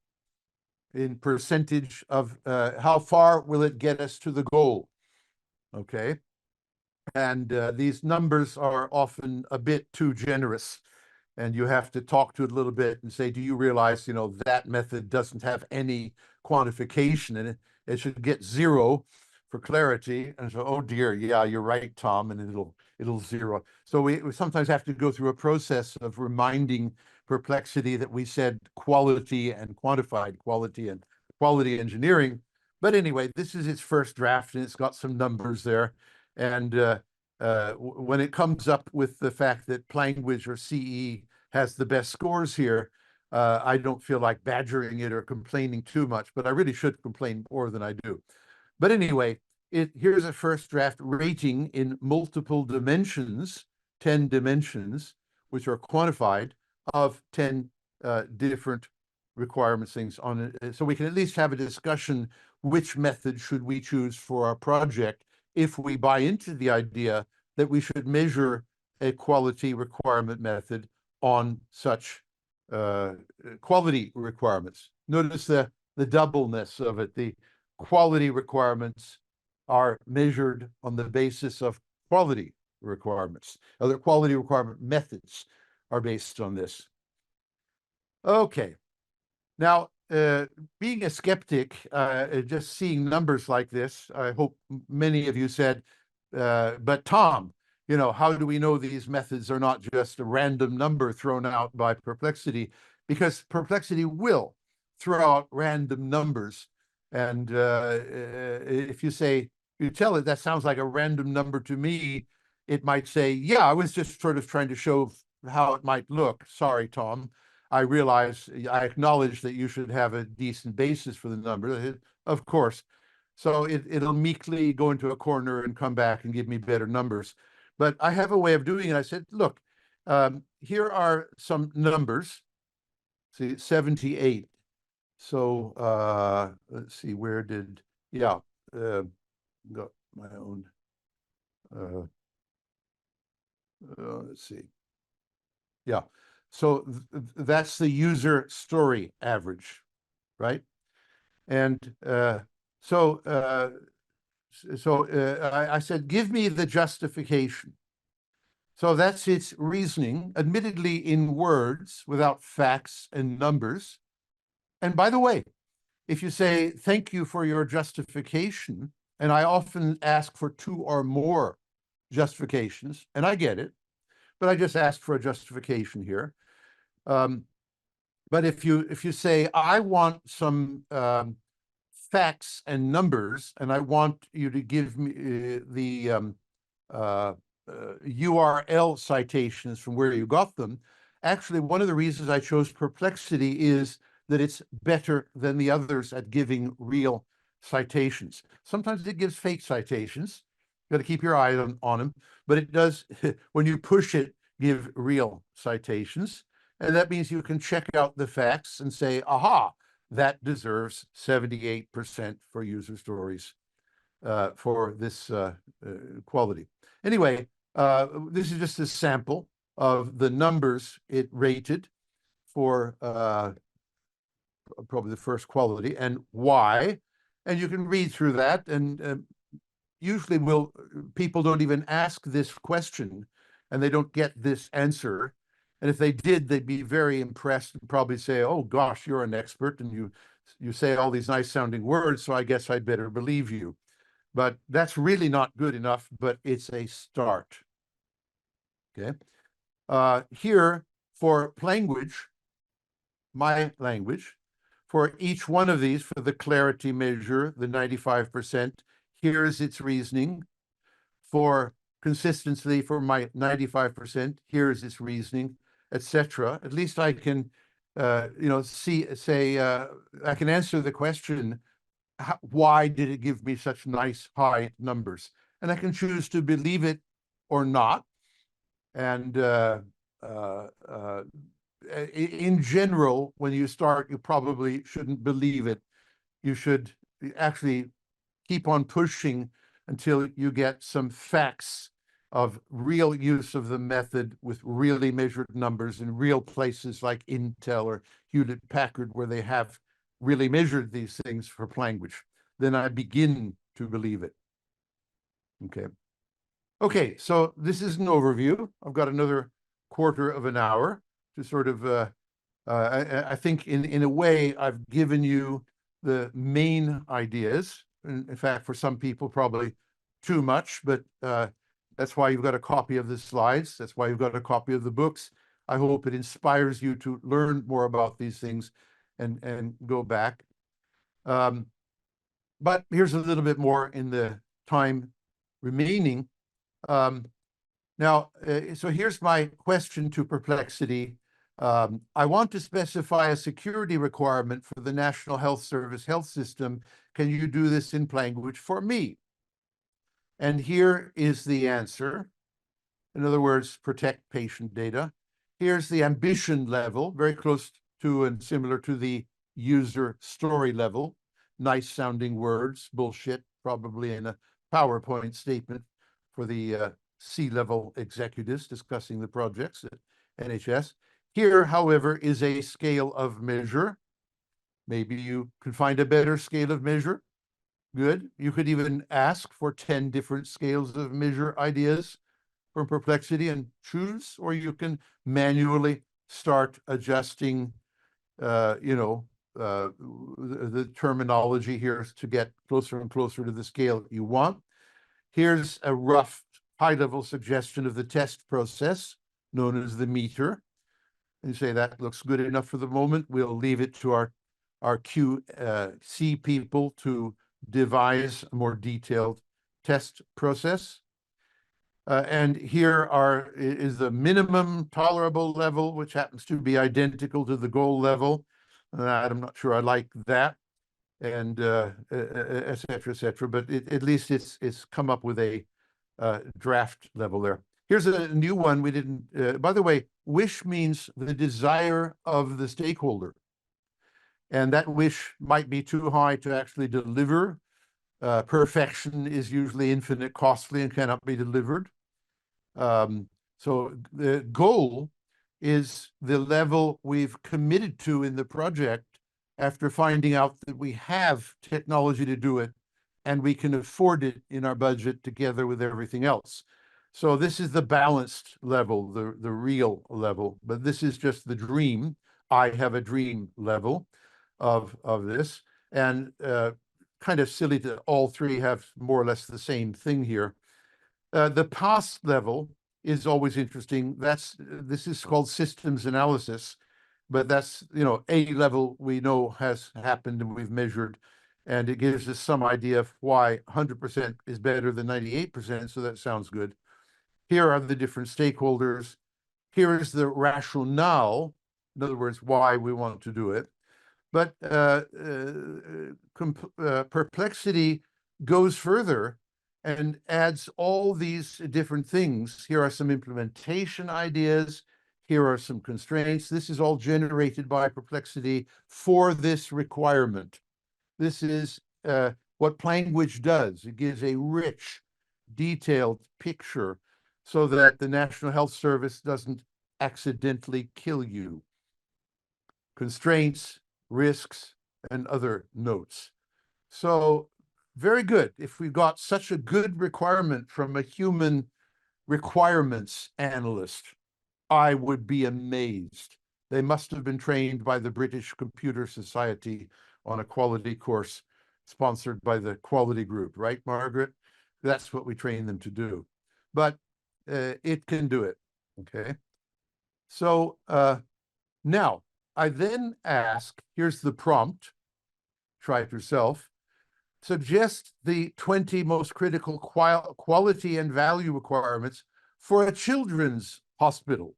in percentage of how far will it get us to the goal, okay? And these numbers are often a bit too generous. And you have to talk to it a little bit and say, do you realize, that method doesn't have any quantification in it? It should get 0 for clarity. And so, oh dear, yeah, you're right, Tom, and it'll 0. So we sometimes have to go through a process of reminding Perplexity that we said quality and quantified quality and quality engineering. But anyway, this is its first draft, and it's got some numbers there. And when it comes up with the fact that Planguage or CE has the best scores here, I don't feel like badgering it or complaining too much, but I really should complain more than I do. But anyway, here's a first draft rating in multiple dimensions, 10 dimensions, which are quantified, of 10 different requirements things on it. So we can at least have a discussion, which method should we choose for our project if we buy into the idea that we should measure a quality requirement method on such quality requirements. Notice the doubleness of it. The quality requirements are measured on the basis of quality requirements. Other quality requirement methods are based on this. Okay. Now, being a skeptic, just seeing numbers like this, I hope many of you said, but Tom, how do we know these methods are not just a random number thrown out by Perplexity? Because Perplexity will throw out random numbers. And if you tell it that sounds like a random number to me, it might say, yeah, I was just sort of trying to show how it might look. Sorry, Tom. I acknowledge that you should have a decent basis for the number, of course. So it'll meekly go into a corner and come back and give me better numbers. But I have a way of doing it. I said, look, here are some numbers. See, 78. So let's see, where did yeah, got my own. Let's see. Yeah, so that's the user story average, right? And I said, give me the justification. So that's its reasoning, admittedly in words without facts and numbers. And by the way, if you say, thank you for your justification, and I often ask for 2 or more justifications, and I get it, but I just asked for a justification here. But if you say, I want some facts and numbers, and I want you to give me the URL citations from where you got them, actually, one of the reasons I chose Perplexity is that it's better than the others at giving real citations. Sometimes it gives fake citations. You got to keep your eye on them, but it does, when you push it, give real citations. And that means you can check out the facts and say, aha, that deserves 78% for user stories for this quality. Anyway, this is just a sample of the numbers it rated for probably the first quality and why. And you can read through that. And usually people don't even ask this question and they don't get this answer. And if they did, they'd be very impressed and probably say, oh gosh, you're an expert and you say all these nice sounding words, so I guess I'd better believe you. But that's really not good enough, but it's a start. Okay. Here for Planguage, my language, for each one of these, for the clarity measure, the 95%, here's its reasoning. For consistency, for my 95%, here's its reasoning, etc. At least I can, I can answer the question, why did it give me such nice high numbers? And I can choose to believe it or not. And in general, when you start, you probably shouldn't believe it. You should actually keep on pushing until you get some facts of real use of the method with really measured numbers in real places like Intel or Hewlett-Packard, where they have really measured these things for Planguage. Then I begin to believe it. Okay, so this is an overview. I've got another quarter of an hour to sort of, I think in a way, I've given you the main ideas. In fact, for some people, probably too much, but that's why you've got a copy of the slides. That's why you've got a copy of the books. I hope it inspires you to learn more about these things and go back. But here's a little bit more in the time remaining. Now, so here's my question to Perplexity. I want to specify a security requirement for the National Health Service health system. Can you do this in Planguage for me? And here is the answer. In other words, protect patient data. Here's the ambition level, very close to and similar to the user story level. Nice sounding words, bullshit, probably in a PowerPoint statement for the C-level executives discussing the projects at NHS. Here, however, is a scale of measure. Maybe you can find a better scale of measure. Good. You could even ask for 10 different scales of measure ideas from Perplexity and choose, or you can manually start adjusting, the terminology here to get closer and closer to the scale you want. Here's a rough high-level suggestion of the test process known as the meter. And you say that looks good enough for the moment. We'll leave it to our QC people to devise a more detailed test process. And here is the minimum tolerable level, which happens to be identical to the goal level. I'm not sure I like that, and et cetera, but at least it's come up with a draft level there. Here's a new one we didn't, by the way, wish means the desire of the stakeholder. And that wish might be too high to actually deliver. Perfection is usually infinite costly and cannot be delivered. So the goal is the level we've committed to in the project after finding out that we have technology to do it and we can afford it in our budget together with everything else. So this is the balanced level, the real level, but this is just the dream. I have a dream level of this, and kind of silly that all three have more or less the same thing here. The past level is always interesting. This is called systems analysis, but that's, a level we know has happened and we've measured, and it gives us some idea of why 100% is better than 98%, so that sounds good. Here are the different stakeholders. Here is the rationale, in other words, why we want to do it. But perplexity goes further and adds all these different things. Here are some implementation ideas. Here are some constraints. This is all generated by perplexity for this requirement. This is what Planguage does. It gives a rich, detailed picture so that the National Health Service doesn't accidentally kill you. Constraints, risks, and other notes. So very good. If we've got such a good requirement from a human requirements analyst, I would be amazed. They must have been trained by the British Computer Society on a quality course sponsored by the Quality Group, right, Margaret? That's what we train them to do. But it can do it, okay? So now, I then ask, here's the prompt, try it yourself, suggest the 20 most critical quality and value requirements for a children's hospital.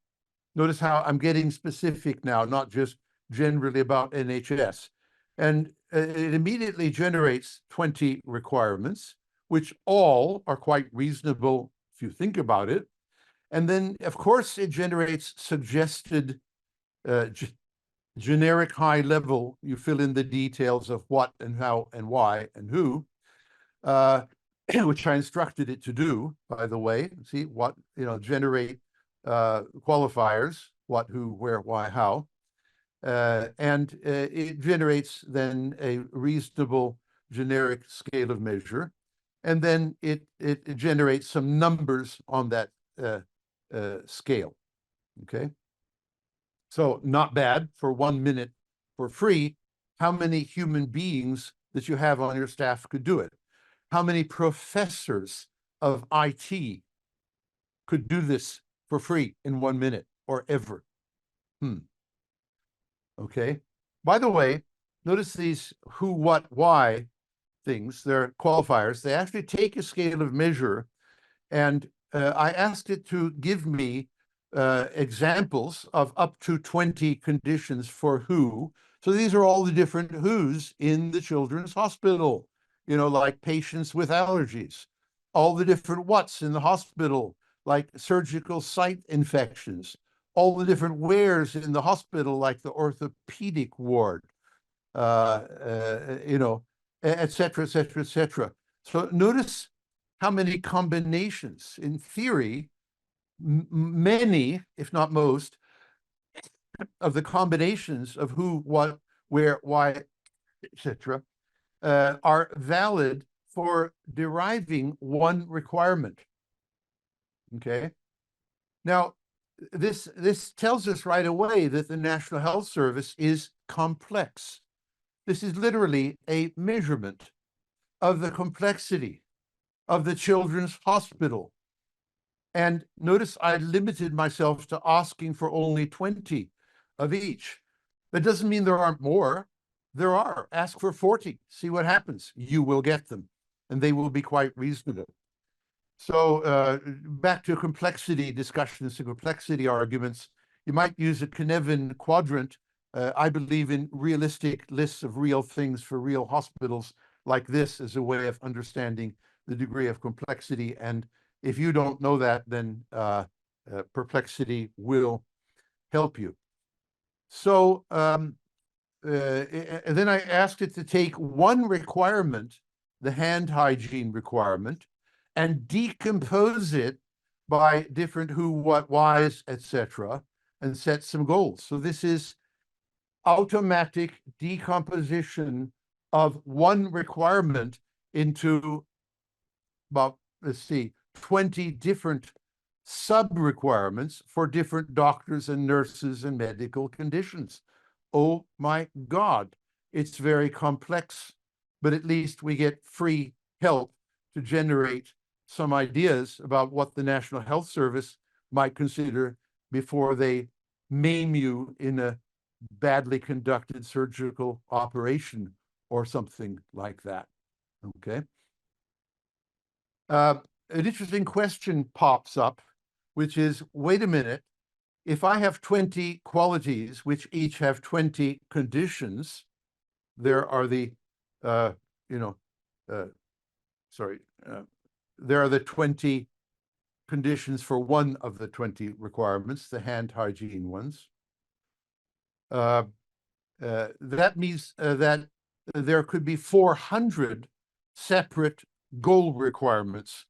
Notice how I'm getting specific now, not just generally about NHS. And it immediately generates 20 requirements, which all are quite reasonable if you think about it. And then, of course, it generates suggested generic high level, you fill in the details of what and how and why and who, which I instructed it to do, by the way. See what, generate qualifiers, what, who, where, why, how. And it generates then a reasonable generic scale of measure. And then it generates some numbers on that scale, okay? So not bad for 1 minute for free. How many human beings that you have on your staff could do it? How many professors of IT could do this for free in 1 minute or ever? Okay. By the way, notice these who, what, why things, they're qualifiers. They actually take a scale of measure, and I asked it to give me examples of up to 20 conditions for who. So these are all the different who's in the children's hospital, like patients with allergies, all the different what's in the hospital, like surgical site infections, all the different where's in the hospital, like the orthopedic ward, et cetera, et cetera, et cetera. So notice how many combinations. In theory, many, if not most, of the combinations of who, what, where, why, etc., are valid for deriving one requirement. Okay. Now, this tells us right away that the National Health Service is complex. This is literally a measurement of the complexity of the children's hospital. And notice I limited myself to asking for only 20 of each. That doesn't mean there aren't more. There are. Ask for 40. See what happens. You will get them, and they will be quite reasonable. So back to complexity discussions and complexity arguments, you might use a Cynefin quadrant. I believe in realistic lists of real things for real hospitals like this as a way of understanding the degree of complexity. And if you don't know that, then perplexity will help you. So and then I asked it to take one requirement the hand hygiene requirement and decompose it by different who, what, whys, etc., and set some goals. So this is automatic decomposition of one requirement into about, let's see, 20 different sub-requirements for different doctors and nurses and medical conditions. Oh my God, it's very complex, but at least we get free help to generate some ideas about what the National Health Service might consider before they maim you in a badly conducted surgical operation or something like that. Okay. An interesting question pops up, which is, wait a minute, if I have 20 qualities, which each have 20 conditions, there are the, there are the 20 conditions for one of the 20 requirements, the hand hygiene ones. That means that there could be 400 separate goal requirements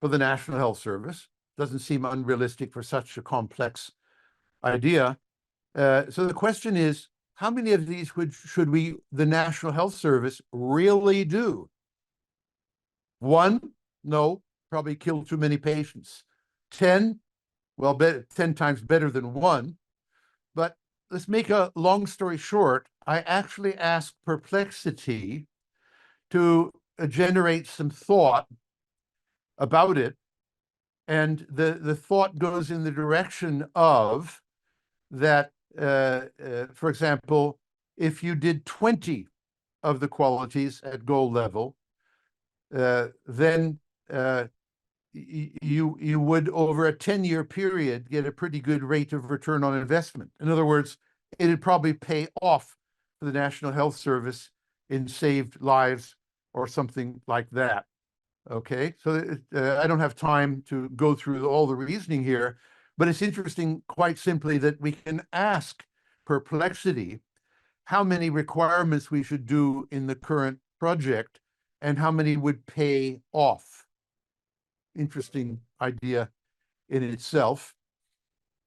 for the National Health Service. Doesn't seem unrealistic for such a complex idea. So the question is, how many of these should the National Health Service, really do? 1, no, probably kill too many patients. 10, well, 10 times better than 1. But let's make a long story short. I actually asked Perplexity to generate some thought about it. And the thought goes in the direction of that, for example, if you did 20 of the qualities at goal level, then you would, over a 10-year period, get a pretty good rate of return on investment. In other words, it'd probably pay off for the National Health Service in saved lives or something like that. Okay, so I don't have time to go through all the reasoning here, but it's interesting, quite simply, that we can ask Perplexity how many requirements we should do in the current project and how many would pay off. Interesting idea in itself.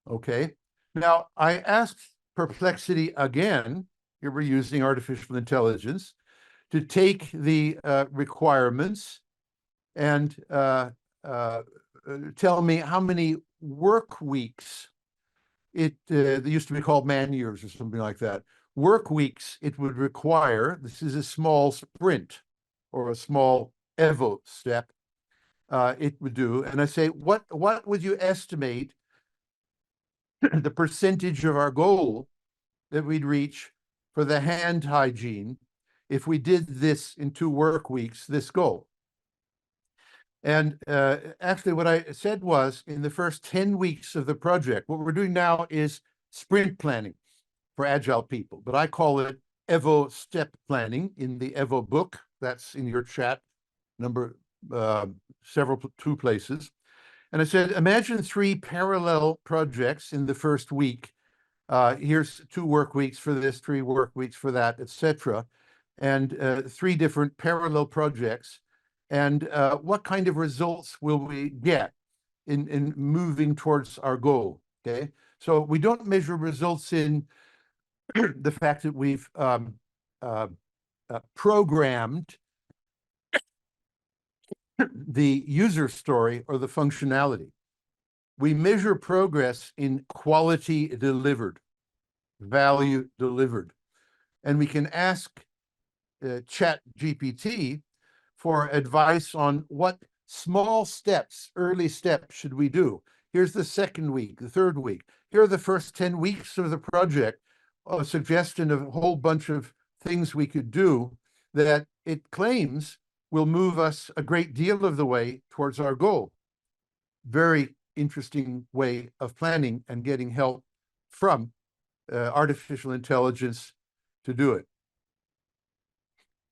Okay, now I asked Perplexity again, here we're using artificial intelligence, to take the requirements and tell me how many work weeks they used to be called man years or something like that. Work weeks it would require. This is a small sprint or a small EVO step it would do. And I say, what would you estimate the percentage of our goal that we'd reach for the hand hygiene if we did this in 2 work weeks, this goal? And actually what I said was, in the first 10 weeks of the project, what we're doing now is sprint planning for agile people, but I call it EVO step planning in the EVO book. That's in your chat number, 2 places. And I said, imagine 3 parallel projects in the first week. Here's 2 work weeks for this, 3 work weeks for that, etc. And 3 different parallel projects. And what kind of results will we get in moving towards our goal? Okay, so we don't measure results in the fact that we've programmed the user story or the functionality. We measure progress in quality delivered, value delivered. And we can ask ChatGPT for advice on what small steps, early steps should we do. Here's the 2nd week, the 3rd week. Here are the first 10 weeks of the project, a suggestion of a whole bunch of things we could do that it claims will move us a great deal of the way towards our goal. Very interesting way of planning and getting help from artificial intelligence to do it.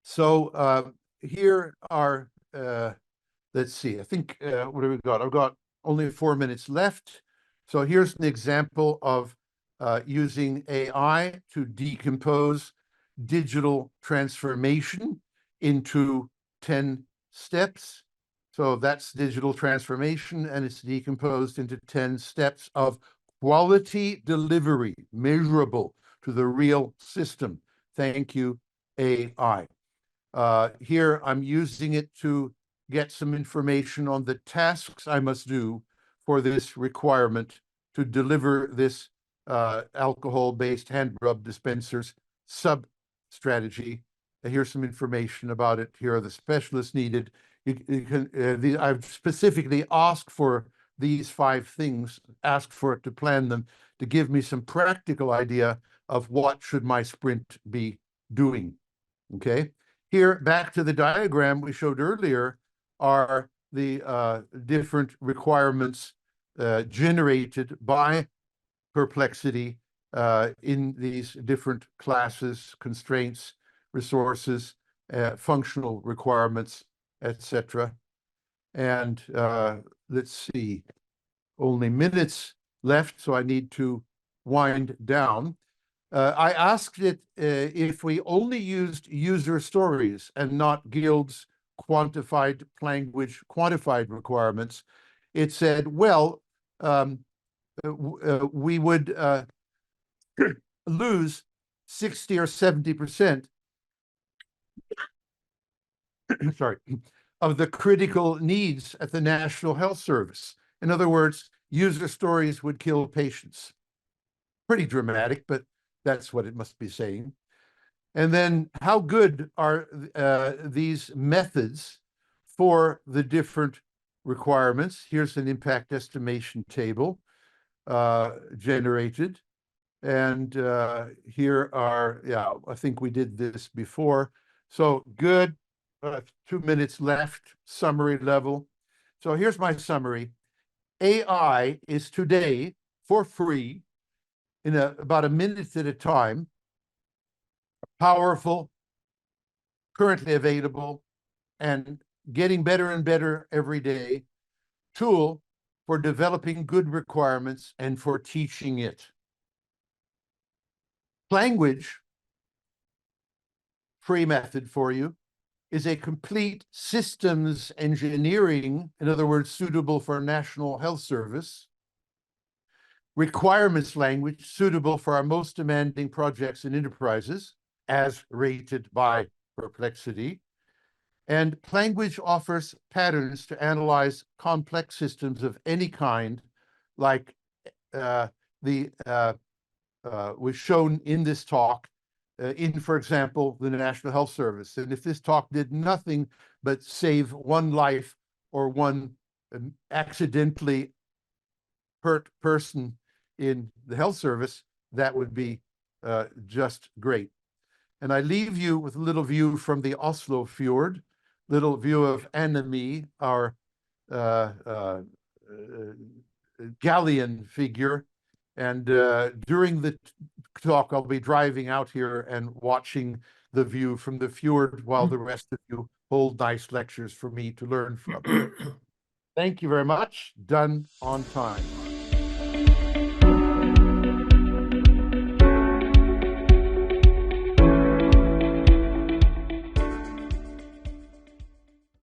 So here are, let's see, I think, what have we got? I've got only 4 minutes left. So here's an example of using AI to decompose digital transformation into 10 steps. So that's digital transformation, and it's decomposed into 10 steps of quality delivery, measurable to the real system. Thank you, AI. Here I'm using it to get some information on the tasks I must do for this requirement to deliver this alcohol-based hand rub dispensers sub-strategy. Here's some information about it. Here are the specialists needed. I've specifically asked for these 5 things, asked for it to plan them, to give me some practical idea of what should my sprint be doing, okay? Here, back to the diagram we showed earlier, are the different requirements generated by Perplexity in these different classes, constraints, resources, functional requirements, etc. And let's see, only minutes left, so I need to wind down. I asked it if we only used user stories and not Gilb's quantified Planguage quantified requirements. It said, well, we would lose 60 or 70% sorry, of the critical needs at the National Health Service. In other words, user stories would kill patients. Pretty dramatic, but that's what it must be saying. And then how good are these methods for the different requirements? Here's an impact estimation table generated. And here are, yeah, I think we did this before. So good, 2 minutes left, summary level. So here's my summary. AI is today for free in about a minute at a time, powerful, currently available, and getting better and better every day tool for developing good requirements and for teaching it. Planguage, free method for you, is a complete systems engineering, in other words, suitable for National Health Service, requirements language suitable for our most demanding projects and enterprises, as rated by Perplexity. And Planguage offers patterns to analyze complex systems of any kind, like was shown in this talk, for example, the National Health Service. And if this talk did nothing but save one life or one accidentally hurt person in the health service, that would be just great. And I leave you with a little view from the Oslo fjord, little view of Annemie, our galleon figure. And during the talk, I'll be driving out here and watching the view from the fjord while the rest of you hold nice lectures for me to learn from. Thank you very much. Done on time.